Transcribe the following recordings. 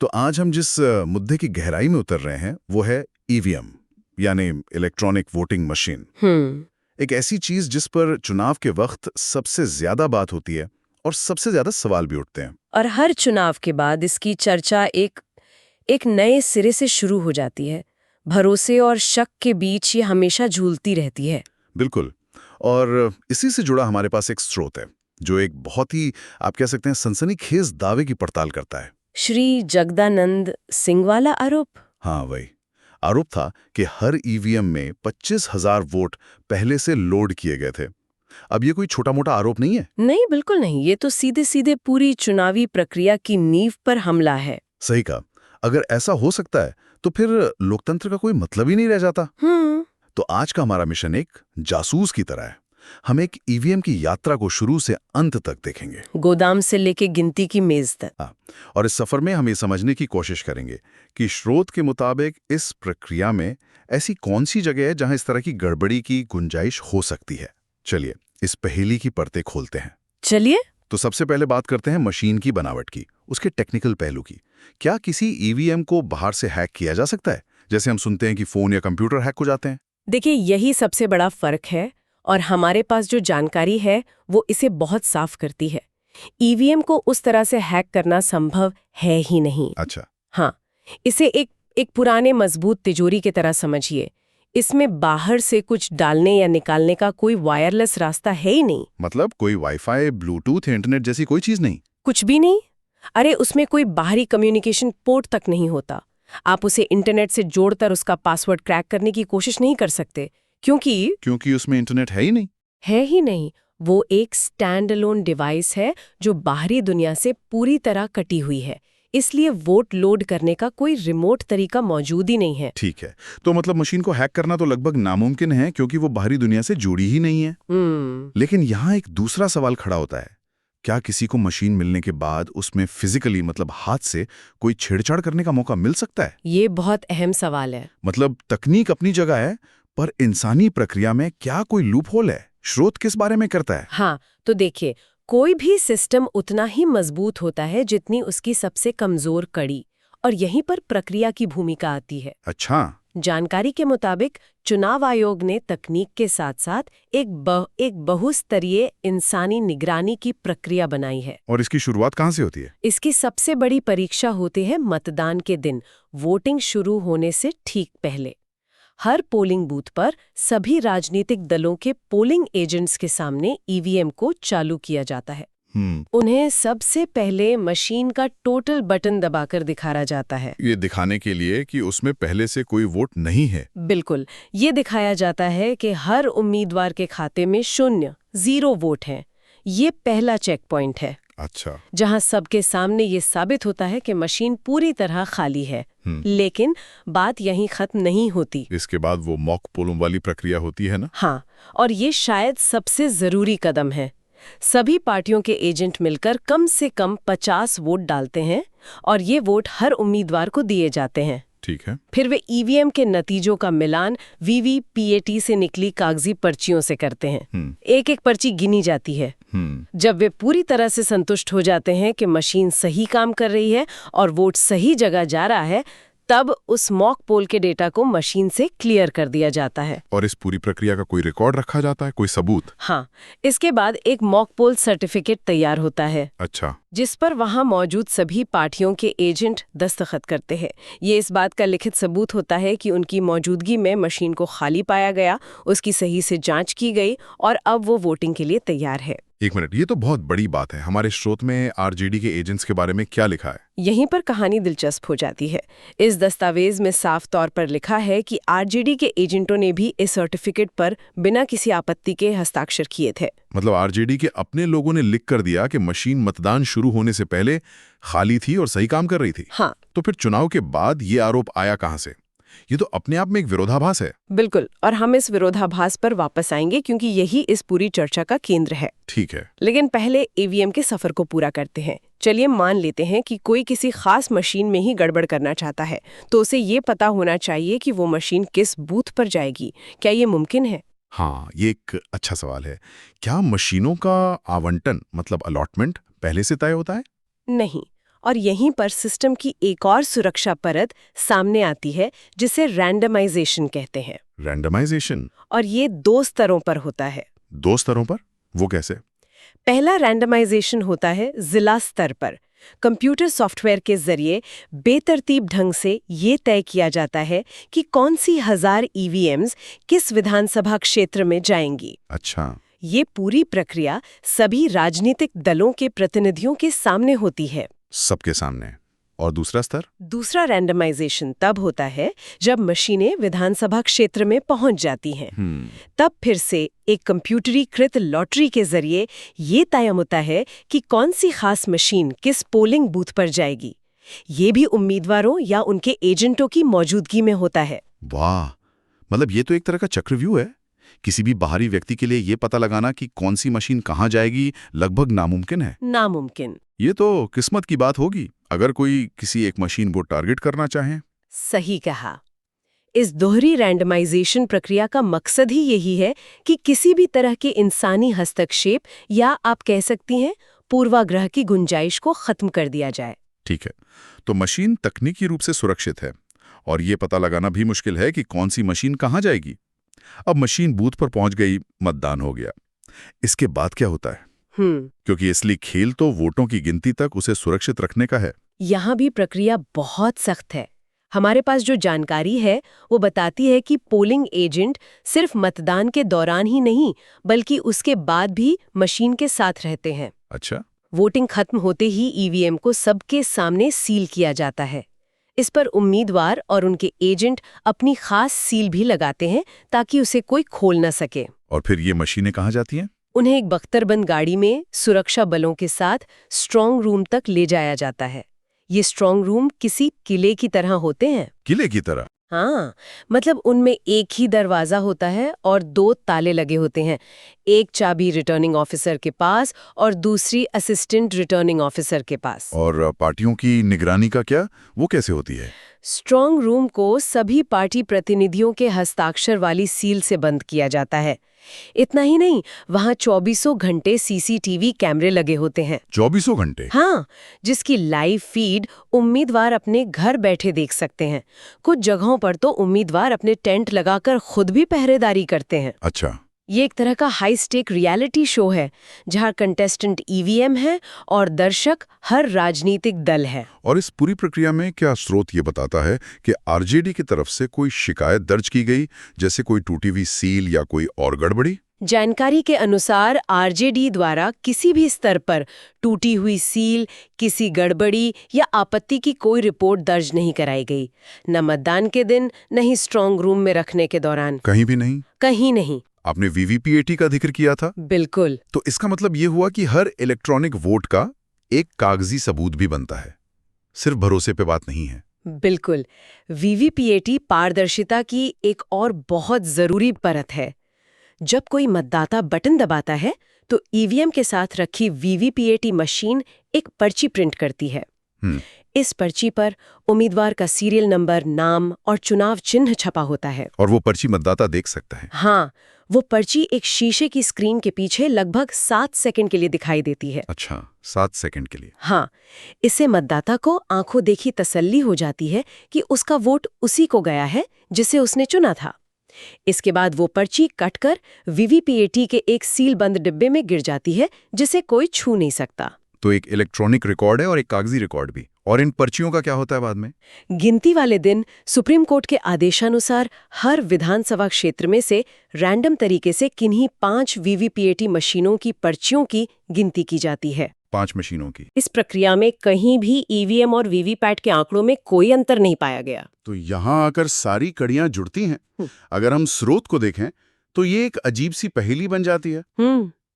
तो आज हम जिस मुद्दे की गहराई में उतर रहे हैं वो है ईवीएम, यानी इलेक्ट्रॉनिक वोटिंग मशीन। एक ऐसी चीज जिस पर चुनाव के वक्त सबसे ज्यादा बात होती है और सबसे ज्यादा सवाल भी उठते हैं। और हर चुनाव के बाद इसकी चर्चा एक नए सिरे से शुरू हो जाती है। भरोसे और शक के बीच ये हमेशा झूलती रहती है। बिल्कुल। और इसी से जुड़ा हमारे पास एक स्रोत है जो एक बहुत ही, आप कह सकते हैं, सनसनीखेज दावे की पड़ताल करता है। श्री जगदानंद सिंह वाला आरोप। हाँ, वही आरोप था कि हर ईवीएम में 25,000 वोट पहले से लोड किए गए थे। अब ये कोई छोटा मोटा आरोप नहीं है। नहीं, बिल्कुल नहीं। ये तो सीधे सीधे पूरी चुनावी प्रक्रिया की नींव पर हमला है। सही कहा। अगर ऐसा हो सकता है तो फिर लोकतंत्र का कोई मतलब ही नहीं रह जाता। तो आज का हमारा मिशन एक जासूस की तरह है। हम एक ईवीएम की यात्रा को शुरू से अंत तक देखेंगे, गोदाम से लेके गिनती की मेज तक। और इस सफर में हम ये समझने की कोशिश करेंगे कि स्रोत के मुताबिक इस प्रक्रिया में ऐसी कौन सी जगह है जहां इस तरह की गड़बड़ी की गुंजाइश हो सकती है। चलिए इस पहेली की परतें खोलते हैं। चलिए। तो सबसे पहले बात करते हैं मशीन की बनावट की, उसके टेक्निकल पहलू की। क्या किसी ईवीएम को बाहर से हैक किया जा सकता है, जैसे हम सुनते हैं कि फोन या कंप्यूटर हैक हो जाते हैं? देखिए, यही सबसे बड़ा फर्क है, और हमारे पास जो जानकारी है वो इसे बहुत साफ करती है। ईवीएम को उस तरह से हैक करना संभव है ही नहीं। अच्छा। हाँ, इसे एक पुराने मजबूत तिजोरी की तरह समझिए। इसमें बाहर से कुछ डालने या निकालने का कोई वायरलेस रास्ता है ही नहीं। मतलब कोई वाईफाई, ब्लूटूथ, इंटरनेट जैसी कोई चीज नहीं? कुछ भी नहीं। अरे, उसमें कोई बाहरी कम्युनिकेशन पोर्ट तक नहीं होता। आप उसे इंटरनेट से जोड़कर उसका पासवर्ड क्रैक करने की कोशिश नहीं कर सकते, क्योंकि उसमें इंटरनेट है ही नहीं। है ही नहीं। वो एक स्टैंड अलोन डिवाइस है जो बाहरी दुनिया से पूरी तरह कटी हुई है। इसलिए वोट लोड करने का कोई रिमोट तरीका मौजूद ही नहीं है। ठीक है, तो मतलब मशीन को हैक करना तो लगभग नामुमकिन है क्योंकि वो बाहरी दुनिया से जुड़ी ही नहीं है। लेकिन यहाँ एक दूसरा सवाल खड़ा होता है। क्या किसी को मशीन मिलने के बाद उसमें फिजिकली, मतलब हाथ से, कोई छेड़छाड़ करने का मौका मिल सकता है? ये बहुत अहम सवाल है। मतलब तकनीक अपनी जगह है, पर इंसानी प्रक्रिया में क्या कोई लूप होल है? स्रोत किस बारे में करता है? हाँ, तो देखिए, कोई भी सिस्टम उतना ही मजबूत होता है जितनी उसकी सबसे कमजोर कड़ी, और यहीं पर प्रक्रिया की भूमिका आती है। अच्छा। जानकारी के मुताबिक चुनाव आयोग ने तकनीक के साथ साथ एक बहुस्तरीय इंसानी निगरानी की प्रक्रिया बनाई है। और इसकी शुरुआत कहाँ से होती है? इसकी सबसे बड़ी परीक्षा होती है मतदान के दिन, वोटिंग शुरू होने से ठीक पहले। हर पोलिंग बूथ पर सभी राजनीतिक दलों के पोलिंग एजेंट्स के सामने ईवीएम को चालू किया जाता है। उन्हें सबसे पहले मशीन का टोटल बटन दबाकर दिखाया जाता है। ये दिखाने के लिए कि उसमें पहले से कोई वोट नहीं है? बिल्कुल। ये दिखाया जाता है कि हर उम्मीदवार के खाते में 0 वोट हैं। ये पहला चेक पॉइंट है। अच्छा। जहां सबके सामने ये साबित होता है कि मशीन पूरी तरह खाली है। लेकिन बात यहीं खत्म नहीं होती। इसके बाद वो मॉक पोलिंग वाली प्रक्रिया होती है ना? हाँ, और ये शायद सबसे जरूरी कदम है। सभी पार्टियों के एजेंट मिलकर कम से कम 50 वोट डालते हैं, और ये वोट हर उम्मीदवार को दिए जाते हैं। ठीक है। फिर वे ईवीएम के नतीजों का मिलान वीवीपीएटी से निकली कागजी पर्चियों से करते हैं। एक एक पर्ची गिनी जाती है। जब वे पूरी तरह से संतुष्ट हो जाते हैं कि मशीन सही काम कर रही है और वोट सही जगह जा रहा है, तब उस मॉक पोल के डेटा को मशीन से क्लियर कर दिया जाता है। और इस पूरी प्रक्रिया का कोई रिकॉर्ड रखा जाता है, कोई सबूत? हाँ, इसके बाद एक मॉक पोल सर्टिफिकेट तैयार होता है। अच्छा। जिस पर वहां मौजूद सभी पार्टियों के एजेंट दस्तखत करते हैं। ये इस बात का लिखित सबूत होता है कि उनकी मौजूदगी में मशीन को खाली पाया गया, उसकी सही से जांच की गई, और अब वो वोटिंग के लिए तैयार है। एक मिनट, ये तो बहुत बड़ी बात है। हमारे स्रोत में आरजेडी के एजेंट्स के बारे में क्या लिखा है? यहीं पर कहानी दिलचस्प हो जाती है। इस दस्तावेज में साफ तौर पर लिखा है कि आरजेडी के एजेंटों ने भी इस सर्टिफिकेट पर बिना किसी आपत्ति के हस्ताक्षर किए थे। मतलब आरजेडी के अपने लोगों ने लिख कर दिया कि मशीन मतदान शुरू होने से पहले खाली थी और सही काम कर रही थी। हाँ। तो फिर चुनाव के बाद ये आरोप आया कहां से? ये तो अपने आप में एक विरोधाभास है। बिल्कुल, और हम इस विरोधाभास पर वापस आएंगे क्योंकि यही इस पूरी चर्चा का केंद्र है। ठीक है। लेकिन पहले ईवीएम के सफर को पूरा करते हैं। चलिए मान लेते हैं कि कोई किसी खास मशीन में ही गड़बड़ करना चाहता है, तो उसे ये पता होना चाहिए कि वो मशीन किस बूथ पर जाएगी। क्या ये मुमकिन है? हाँ, ये एक अच्छा सवाल है। क्या मशीनों का आवंटन, मतलब अलॉटमेंट, पहले से तय होता है? नहीं, और यहीं पर सिस्टम की एक और सुरक्षा परत सामने आती है जिसे रैंडमाइजेशन कहते हैं। रैंडमाइजेशन? और ये 2 स्तरों पर होता है। 2 स्तरों पर? वो कैसे? पहला रैंडमाइजेशन होता है जिला स्तर पर। कंप्यूटर सॉफ्टवेयर के जरिए बेतरतीब ढंग से ये तय किया जाता है कि कौन सी 1000 ईवीएम्स किस विधानसभा क्षेत्र में जाएंगी। अच्छा। ये पूरी प्रक्रिया सभी राजनीतिक दलों के प्रतिनिधियों के सामने होती है। सबके सामने। और दूसरा स्तर? दूसरा रैंडमाइजेशन तब होता है जब मशीनें विधानसभा क्षेत्र में पहुंच जाती हैं। तब फिर से एक कंप्यूटरीकृत लॉटरी के जरिए ये तय होता है कि कौन सी खास मशीन किस पोलिंग बूथ पर जाएगी। ये भी उम्मीदवारों या उनके एजेंटों की मौजूदगी में होता है। वाह, मतलब ये तो एक तरह का चक्रव्यूह है। किसी भी बाहरी व्यक्ति के लिए ये पता लगाना कि कौन सी मशीन कहाँ जाएगी लगभग नामुमकिन है। नामुमकिन। ये तो किस्मत की बात होगी अगर कोई किसी एक मशीन को टारगेट करना चाहे। सही कहा। इस दोहरी रैंडमाइजेशन प्रक्रिया का मकसद ही यही है कि किसी भी तरह के इंसानी हस्तक्षेप या आप कह सकती हैं पूर्वाग्रह की गुंजाइश को खत्म कर दिया जाए। ठीक है, तो मशीन तकनीकी रूप से सुरक्षित है और ये पता लगाना भी मुश्किल है कि कौन सी मशीन कहाँ जाएगी। अब मशीन बूथ पर पहुंच गई, मतदान हो गया, इसके बाद क्या होता है? क्योंकि असली खेल तो वोटों की गिनती तक उसे सुरक्षित रखने का है। यहाँ भी प्रक्रिया बहुत सख्त है। हमारे पास जो जानकारी है वो बताती है कि पोलिंग एजेंट सिर्फ मतदान के दौरान ही नहीं बल्कि उसके बाद भी मशीन के साथ रहते हैं। अच्छा। वोटिंग खत्म होते ही ईवीएम को सबके सामने सील किया जाता है। इस पर उम्मीदवार और उनके एजेंट अपनी खास सील भी लगाते हैं ताकि उसे कोई खोल न सके। और फिर ये मशीनें कहाँ जाती हैं? उन्हें एक बख्तरबंद गाड़ी में सुरक्षा बलों के साथ स्ट्रांग रूम तक ले जाया जाता है। ये स्ट्रांग रूम किसी किले की तरह होते हैं। किले की तरह? हाँ, मतलब उनमें एक ही दरवाजा होता है और 2 ताले लगे होते हैं। एक चाबी रिटर्निंग ऑफिसर के पास और दूसरी असिस्टेंट रिटर्निंग ऑफिसर के पास। और पार्टियों की निगरानी का क्या? वो कैसे होती है? स्ट्रांग रूम को सभी पार्टी प्रतिनिधियों के हस्ताक्षर वाली सील से बंद किया जाता है। इतना ही नहीं, वहाँ 24 घंटे सीसीटीवी कैमरे लगे होते हैं। 24 घंटे? हाँ, जिसकी लाइव फीड उम्मीदवार अपने घर बैठे देख सकते हैं। कुछ जगहों पर तो उम्मीदवार अपने टेंट लगाकर खुद भी पहरेदारी करते हैं। अच्छा। ये एक तरह का हाई स्टेक रियलिटी शो है जहाँ कंटेस्टेंट ईवीएम है और दर्शक हर राजनीतिक दल है। और इस पूरी प्रक्रिया में क्या स्रोत ये बताता है कि आरजेडी की तरफ से कोई शिकायत दर्ज की गई, जैसे कोई टूटी हुई सील या कोई और गड़बड़ी? जानकारी के अनुसार आरजेडी द्वारा किसी भी स्तर पर टूटी हुई सील, किसी गड़बड़ी या आपत्ति की कोई रिपोर्ट दर्ज नहीं कराई गई। न मतदान के दिन, न ही स्ट्रांग रूम में रखने के दौरान। कहीं भी नहीं? कहीं नहीं। आपने वीवीपीएटी का जिक्र किया था। बिल्कुल। तो इसका मतलब ये हुआ कि हर इलेक्ट्रॉनिक वोट का एक कागजी सबूत भी बनता है, सिर्फ भरोसे पे बात नहीं है। बिल्कुल। वीवीपीएटी पारदर्शिता की एक और बहुत जरूरी परत है। जब कोई मतदाता बटन दबाता है तो ईवीएम के साथ रखी वीवीपीएटी मशीन एक पर्ची प्रिंट करती है। इस पर्ची पर उम्मीदवार का सीरियल नंबर, नाम और चुनाव चिन्ह छपा होता है। और वो पर्ची मतदाता देख सकता है? हाँ, वो पर्ची एक शीशे की स्क्रीन के पीछे लगभग 7 सेकंड के लिए दिखाई देती है। अच्छा, 7 सेकंड के लिए? हाँ, इससे मतदाता को आंखों देखी तसल्ली हो जाती है कि उसका वोट उसी को गया है जिसे उसने चुना था। इसके बाद वो पर्ची कटकर वीवीपीएटी के एक सीलबंद डिब्बे में गिर जाती है जिसे कोई छू नहीं सकता। तो एक इलेक्ट्रॉनिक रिकॉर्ड है और एक कागजी रिकॉर्ड भी। और इन पर्चियों का क्या होता है बाद में? गिनती वाले दिन सुप्रीम कोर्ट के आदेशानुसार हर विधानसभा क्षेत्र में से रैंडम तरीके से किन्हीं 5 वीवीपीएटी मशीनों की पर्चियों की गिनती की जाती है। 5 मशीनों की? इस प्रक्रिया में कहीं भी ईवीएम और वीवीपैट के आंकड़ों में कोई अंतर नहीं पाया गया। तो यहाँ आकर सारी कड़ियां जुड़ती हैं। अगर हम स्रोत को देखें तो ये एक अजीब सी पहेली बन जाती है।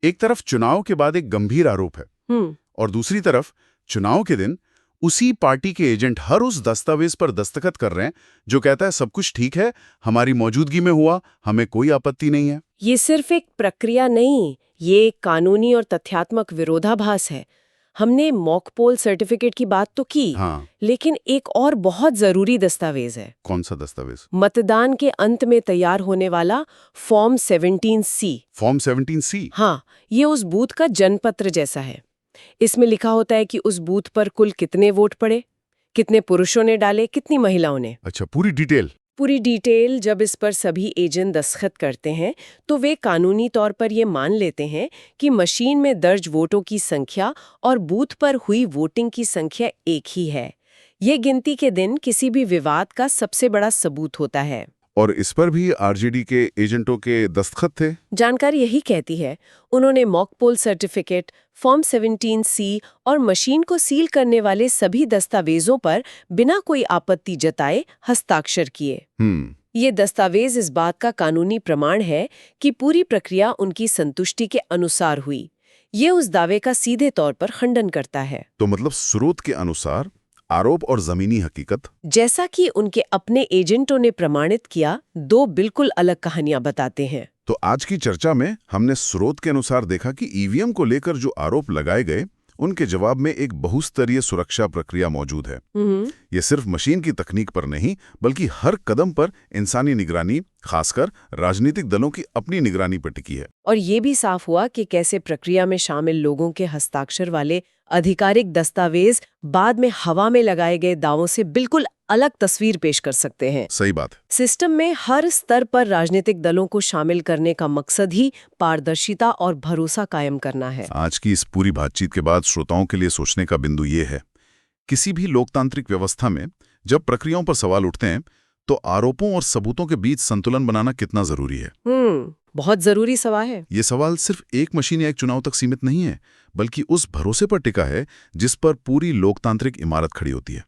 एक तरफ चुनाव के बाद एक गंभीर आरोप है और दूसरी तरफ चुनाव के दिन उसी पार्टी के एजेंट हर उस दस्तावेज पर दस्तखत कर रहे हैं जो कहता है सब कुछ ठीक है, हमारी मौजूदगी में हुआ, हमें कोई आपत्ति नहीं है। ये सिर्फ एक प्रक्रिया नहीं, ये एक कानूनी और तथ्यात्मक विरोधाभास है। हमने मॉक पोल सर्टिफिकेट की बात तो की, हाँ। लेकिन एक और बहुत जरूरी दस्तावेज है। कौन सा दस्तावेज? मतदान के अंत में तैयार होने वाला फॉर्म 17C। Form 17C? हाँ, ये उस बूथ का जनपत्र जैसा है। इसमें लिखा होता है कि उस बूथ पर कुल कितने वोट पड़े, कितने पुरुषों ने डाले, कितनी महिलाओं ने। अच्छा, पूरी डिटेल। पूरी डिटेल। जब इस पर सभी एजेंट दस्तखत करते हैं तो वे कानूनी तौर पर ये मान लेते हैं कि मशीन में दर्ज वोटों की संख्या और बूथ पर हुई वोटिंग की संख्या एक ही है। ये गिनती के दिन किसी भी विवाद का सबसे बड़ा सबूत होता है। और इस पर भी आरजेडी के एजेंटों के दस्तखत थे? जानकारी यही कहती है। उन्होंने mock poll certificate, form 17C और मशीन को सील करने वाले सभी दस्तावेजों पर बिना कोई आपत्ति जताए हस्ताक्षर किए। ये दस्तावेज इस बात का कानूनी प्रमाण है कि पूरी प्रक्रिया उनकी संतुष्टि के अनुसार हुई। ये उस दावे का सीधे तौर पर खंडन करता है। तो मतलब स्रोत के अनुसार आरोप और जमीनी हकीकत, जैसा कि उनके अपने एजेंटों ने प्रमाणित किया, दो बिल्कुल अलग कहानियां बताते हैं। तो आज की चर्चा में हमने स्रोत के अनुसार देखा कि ईवीएम को लेकर जो आरोप लगाए गए उनके जवाब में एक बहुस्तरीय सुरक्षा प्रक्रिया मौजूद है। ये सिर्फ मशीन की तकनीक पर नहीं बल्कि हर कदम पर इंसानी निगरानी, खासकर राजनीतिक दलों की अपनी निगरानी पर टिकी है। और ये भी साफ हुआ कि कैसे प्रक्रिया में शामिल लोगों के हस्ताक्षर वाले आधिकारिक दस्तावेज बाद में हवा में लगाए गए दावों से बिल्कुल अलग तस्वीर पेश कर सकते हैं। सही बात है। सिस्टम में हर स्तर पर राजनीतिक दलों को शामिल करने का मकसद ही पारदर्शिता और भरोसा कायम करना है। आज की इस पूरी बातचीत के बाद श्रोताओं के लिए सोचने का बिंदु ये है, किसी भी लोकतांत्रिक व्यवस्था में जब प्रक्रियाओं पर सवाल उठते हैं तो आरोपों और सबूतों के बीच संतुलन बनाना कितना जरूरी है। बहुत जरूरी सवाल है। ये सवाल सिर्फ एक मशीन या एक चुनाव तक सीमित नहीं है, बल्कि उस भरोसे पर टिका है जिस पर पूरी लोकतांत्रिक इमारत खड़ी होती है।